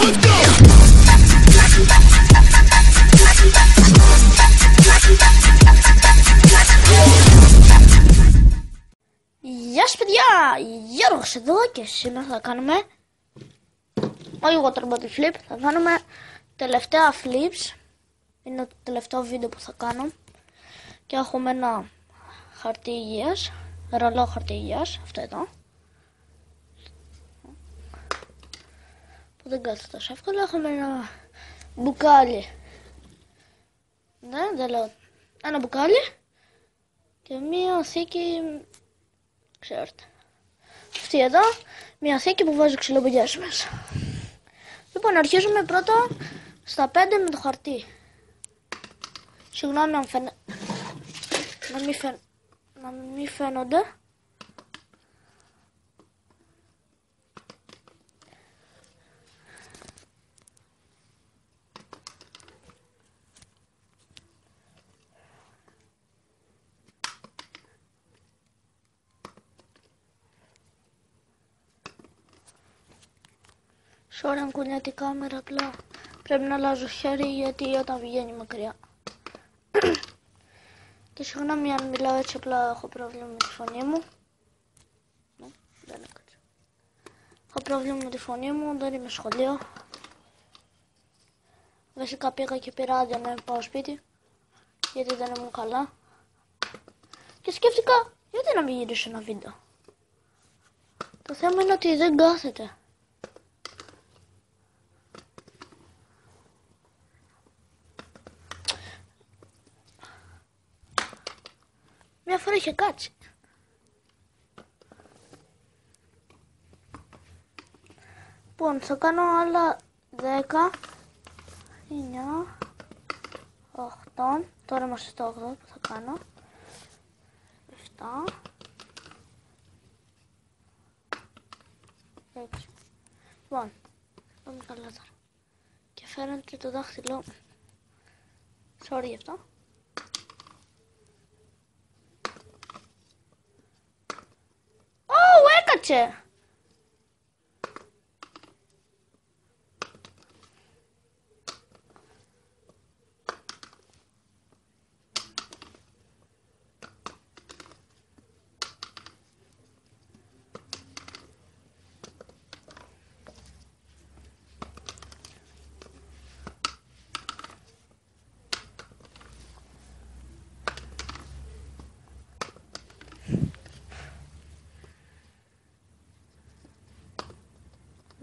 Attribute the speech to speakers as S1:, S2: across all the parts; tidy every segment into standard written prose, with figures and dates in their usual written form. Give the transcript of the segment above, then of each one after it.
S1: Γεια σας παιδιά, Γιώργος εδώ και σήμερα θα κάνουμε όχι water bottle flip, θα κάνουμε τελευταία flips. Είναι το τελευταίο βίντεο που θα κάνω και έχουμε ένα χαρτί υγείας, ρολό χαρτί υγείας, αυτό εδώ που δεν κάθεται τόσο εύκολα. Έχουμε ένα μπουκάλι, ναι δεν λέω, ένα μπουκάλι και μία θήκη. Ξέρετε, αυτή εδώ, μια θήκη που βάζει ξυλομπογιές μέσα. Λοιπόν, αρχίζουμε πρώτα στα 5 με το χαρτί. Συγγνώμη αν να μην φαίνονται. Sorry αν κουνιέται η κάμερα, απλά πρέπει να αλλάζω χέρι γιατί όταν βγαίνει μακριά. Και συγγνώμη αν μιλάω έτσι, απλά έχω πρόβλημα με τη φωνή μου. Δεν έκατσε. Έχω πρόβλημα με τη φωνή μου, δεν είμαι σχολείο. Βασικά πήγα και πήρα άδεια να πάω σπίτι, γιατί δεν ήμουν καλά. Και σκέφτηκα, γιατί να μην γυρίσω ένα βίντεο. Το θέμα είναι ότι δεν κάθεται. Μια φορά είχε κάτσει. Λοιπόν, θα κάνω άλλα 10, 9, 8, τώρα είμαστε στο 8 που θα κάνω, 7, 6. Λοιπόν, πάμε καλά τώρα. Και φαίνεται το δάχτυλο. Sorry γι' αυτό. Έκατσε!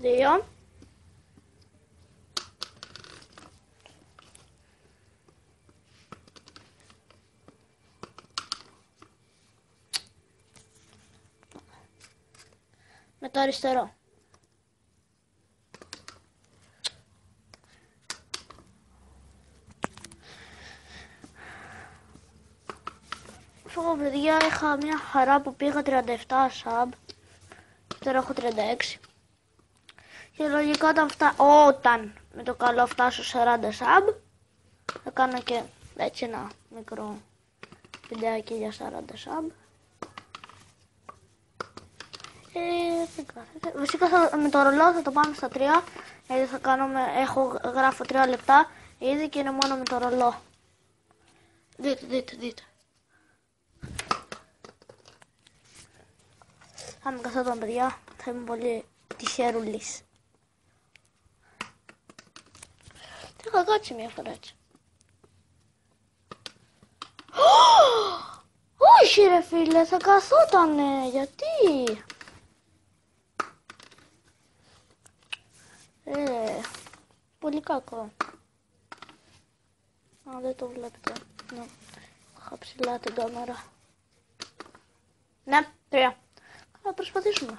S1: Δύο. Με το αριστερό. Παιδιά, είχα μια χαρά που πήγα 37 sub και τώρα έχω 36. Και λογικά όταν με το καλό φτάσω 40 sub θα κάνω και έτσι ένα μικρό βιντεάκι για 40 sub. Βασικά με το ρολό θα το πάμε στα 3, γιατί θα γράφω 3 λεπτά ήδη και είναι μόνο με το ρολό. Δείτε. Θα είμαι καθόταν παιδιά, θα είμαι πολύ τυχερούλης. Είχα κάτσει μια φορά έτσι. Όχι ρε φίλε, θα καθότανε, γιατί? Πολύ κακό. Δεν το βλέπετε. Ναι, είχα ψηλά την κάμερα. Ναι, 3. Θα προσπαθήσουμε.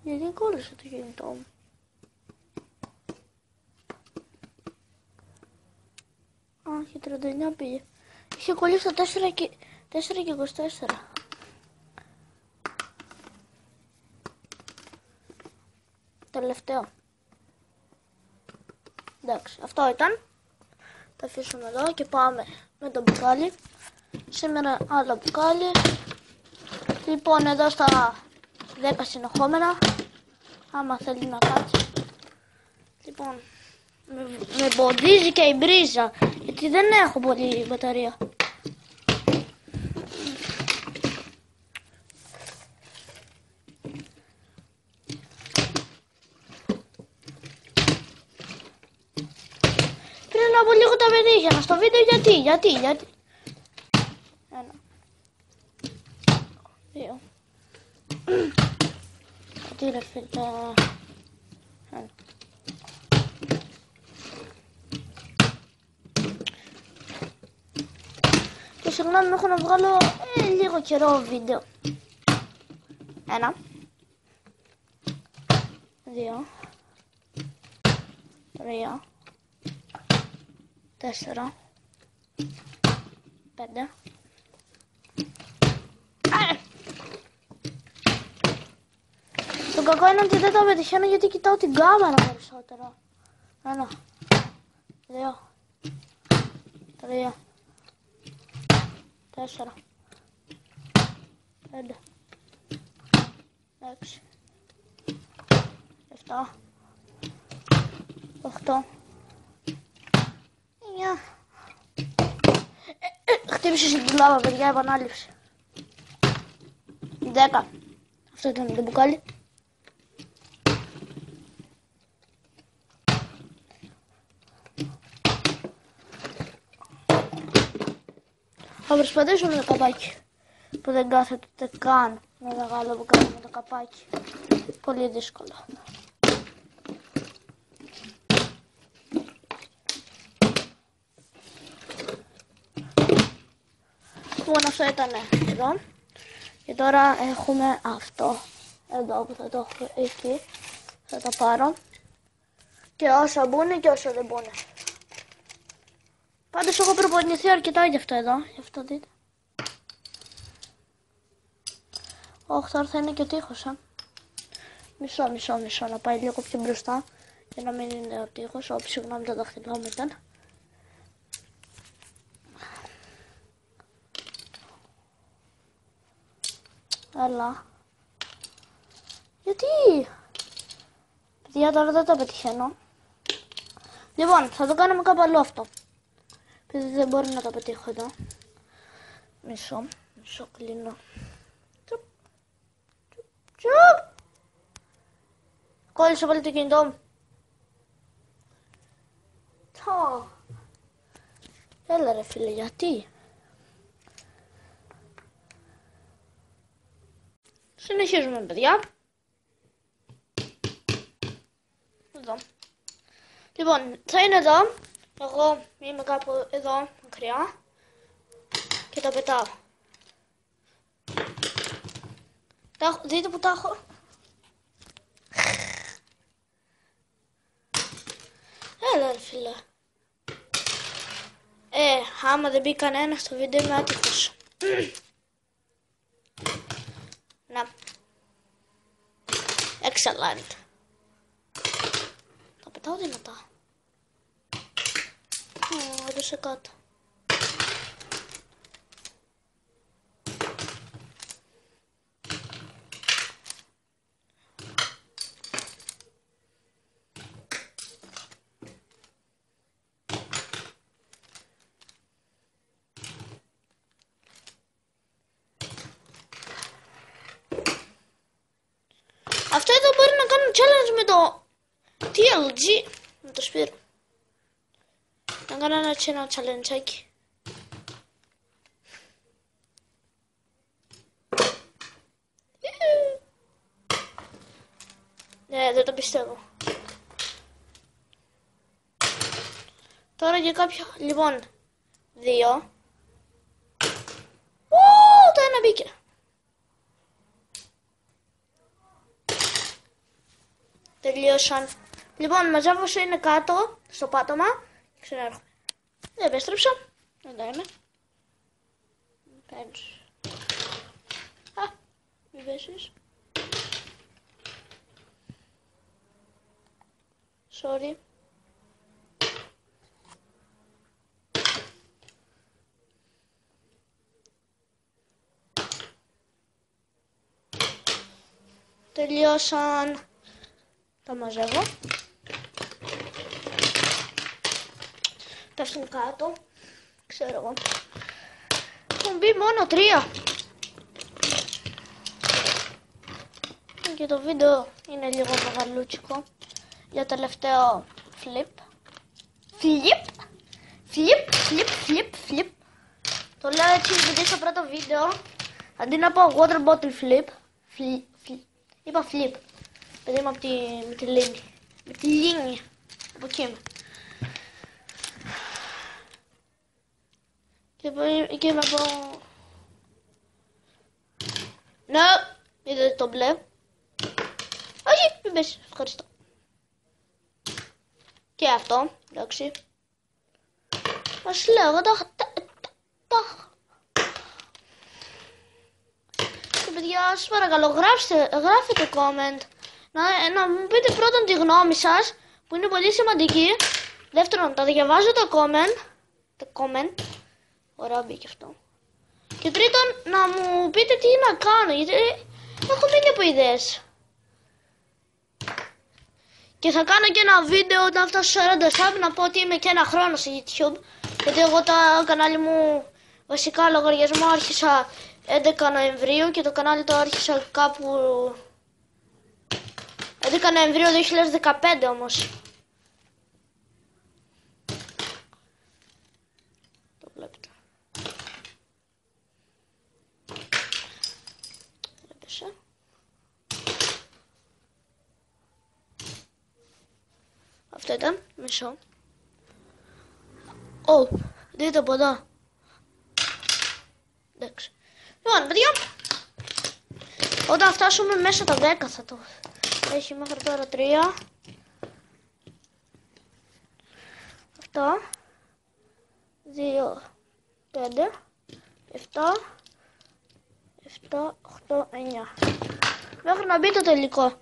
S1: Γιατί κόλλησε το κινητό μου. Όχι, 39 πήγε. Είχε κολλήσει το 4 και 24. Τελευταίο. Εντάξει, αυτό ήταν. Το αφήσουμε εδώ και πάμε με το μπουκάλι. Σήμερα άλλο μπουκάλι. Λοιπόν, εδώ στα 10 συνεχόμενα. Άμα θέλει να κάτσει. Λοιπόν, με μποντίζει και η μπρίζα. Γιατί δεν έχω πολύ μπαταρία. Πριν από λίγο τα πετύχαινα στο βίντεο. Γιατί. 1, 2. Τι ρε φίλε. 1. Και συγγνώμη, έχω να βγάλω λίγο καιρό βίντεο. 1, 2, 3, 4, 5. Το κακό είναι ότι δεν τα πετυχαίνω γιατί κοιτάω την κάμερα περισσότερο. 1, 2, 3, 4, 5, 6, 7, 8, 9. Χτύπησε την τουλάβα, παιδιά, επανάληψη. 10. Αυτό ήταν το μπουκάλι. Θα προσπαθήσω με το καπάκι που δεν κάθεται ούτε καν με μεγάλο μπουκάλι με το καπάκι. Πολύ δύσκολο. Λοιπόν, αυτό ήταν εδώ. Και τώρα έχουμε αυτό εδώ που θα το έχω εκεί. Θα τα πάρω. Και όσα μπουν και όσα δεν μπουν. Πάντως έχω προπονηθεί αρκετά γι' αυτό εδώ. Γι' αυτό δείτε. Όχι, τώρα θα είναι και ο τείχος. Μισό. Να πάει λίγο πιο μπροστά. Για να μην είναι ο τείχος. Όπ, συγγνώμη, το δαχτυλό μου ήταν. Αλλά. Γιατί. Παιδιά, τώρα δεν το πετυχαίνω. Λοιπόν, θα το κάνουμε κάπου αλλού αυτό. Επειδή δεν μπορώ να το πετύχω εδώ. Μισό κλείνω. Τσουπ. Κόλλησε πάλι το κινητό μου. Έλα ρε φίλε, γιατί. Συνεχίζουμε, παιδιά. Εδώ. Λοιπόν, θα είναι εδώ. Εγώ είμαι κάπου εδώ, μακριά. Και τα πετάω. Δείτε που τα έχω. Έλα ρε φίλε. Άμα δεν μπει κανένα στο βίντεο είμαι άτυχος. Να. Excellent. Τα πετάω δυνατά. Έδωσε κάτω. Αυτό εδώ μπορεί να κάνω challenge με το TLG. Με το Σπύρο. Να κάνω ένα challenge. Ναι, δεν το πιστεύω. Τώρα για κάποιο. Λοιπόν, 2. Το ένα μπήκε. Τελείωσαν. Λοιπόν, μαζεύω όσο είναι κάτω, στο πάτωμα. Και ξανάρχομαι. Δεν επέστρεψα. Εδώ είμαι. Παίρνεις. Μην πέσεις. Sorry. τελειώσαν. Τα μαζεύω. Πέφτουν κάτω. Ξέρω εγώ. Έχουν μπει μόνο 3. Και το βίντεο είναι λίγο μεγαλούτσικο. Για τελευταίο flip. Flip. Το λέω έτσι επειδή στο πρώτο βίντεο αντί να πω water bottle flip, είπα flip. Παιδί είμαι με τη λίμνη. Με τη λίμνη. Από εκεί είμαι. Και είμαι από... Ναι, είδατε το μπλε. Όχι, μην πέσει. Ευχαριστώ. Και αυτό, εντάξει. Μας λέω, εγώ τα... Και παιδιά, σας παρακαλώ, γράφετε comment. Να μου πείτε πρώτον τη γνώμη σας, που είναι πολύ σημαντική. Δεύτερον, τα διαβάζω τα comment. Ωραία μπήκε αυτό. Και τρίτον, να μου πείτε τι να κάνω, γιατί έχω μείνει από ιδέες. Και θα κάνω και ένα βίντεο όταν φτάσω 40 sub να πω ότι είμαι και ένα χρόνο στο YouTube. Γιατί εγώ το κανάλι μου, βασικά λογαριασμό άρχισα 11 Νοεμβρίου και το κανάλι το άρχισα κάπου 11 Νοεμβρίου 2015 όμως. Το βλέπετε. Έπεσε. Αυτό ήταν, μισό. Δείτε από εδώ. Εντάξει. Λοιπόν, παιδιά, όταν φτάσουμε μέσα τα 10 θα το έχει μέχρι τώρα 3. Αυτό. 2, 5, 7, 8, 9. Μέχρι να μπει το τελικό.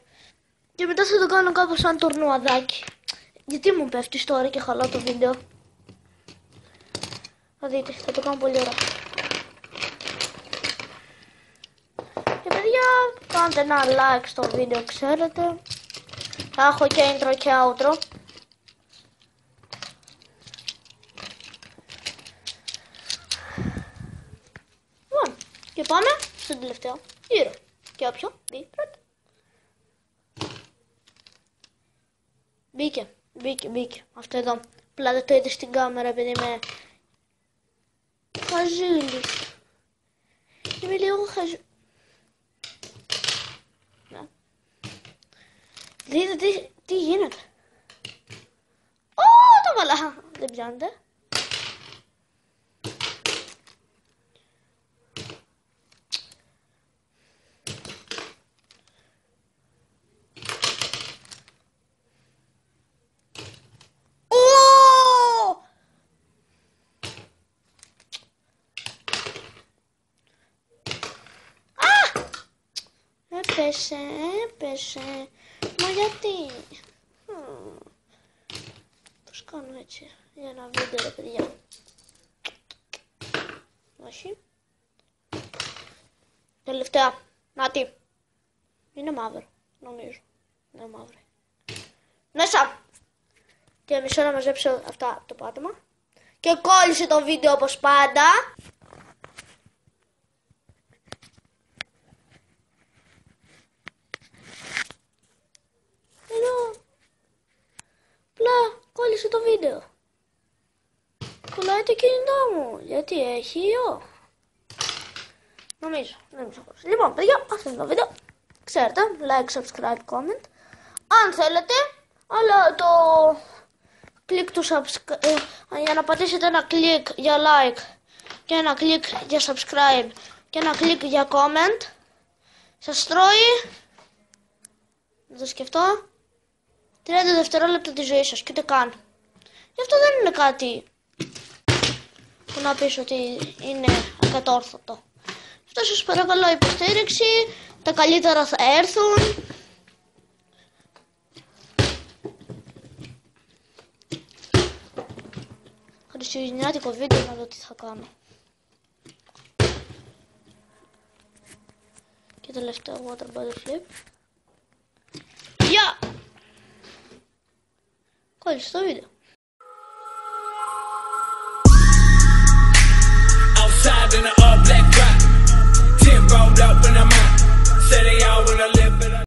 S1: Και μετά θα το κάνω κάπως σαν τουρνουαδάκι. Γιατί μου πέφτεις τώρα και χαλάω το βίντεο. Θα δείτε, θα το κάνω πολύ ωραία. Και παιδιά, κάντε ένα like στο βίντεο, ξέρετε. Θα έχω και intro και outro. Λοιπόν, και πάμε στον τελευταίο γύρο. Και όποιο μπει πρώτα. Μπήκε. Αυτό εδώ. Απλά δεν το είδε στην κάμερα επειδή είμαι χαζούλης. Είμαι λίγο Ναι. Δείτε τι γίνεται. Το βάλα. Δεν πιάνετε. Έπεσε. Μα γιατί? Πώς κάνω έτσι για ένα βίντεο, ρε παιδιά? Όχι. Τελευταία. Νάτι. Είναι μαύρο, νομίζω. Είναι μαύρο. Μέσα. Και μισό να μαζέψω αυτά το πάτωμα. Και κόλλησε το βίντεο όπως πάντα. Κόλλησε το βίντεο. Κολλάει το κινητό μου. Γιατί έχει ιό. Νομίζω. Δεν είμαι σίγουρος. Λοιπόν, παιδιά, αυτό είναι το βίντεο. Ξέρετε, like, subscribe, comment. Αν θέλετε, αλλά το κλικ του subscribe, για να πατήσετε ένα κλικ για like και ένα κλικ για subscribe και ένα κλικ για comment, σας τρώει, να το σκεφτώ, 30 δευτερόλεπτα τη ζωή σας και ούτε καν. Γι' αυτό δεν είναι κάτι που να πεις ότι είναι ακατόρθωτο. Αυτό σας παρακαλώ υποστήριξη, τα καλύτερα θα έρθουν. Χριστουγεννιάτικο βίντεο να δω τι θα κάνω. Και τελευταίο water bottle flip. Πάλι στο βίντεο.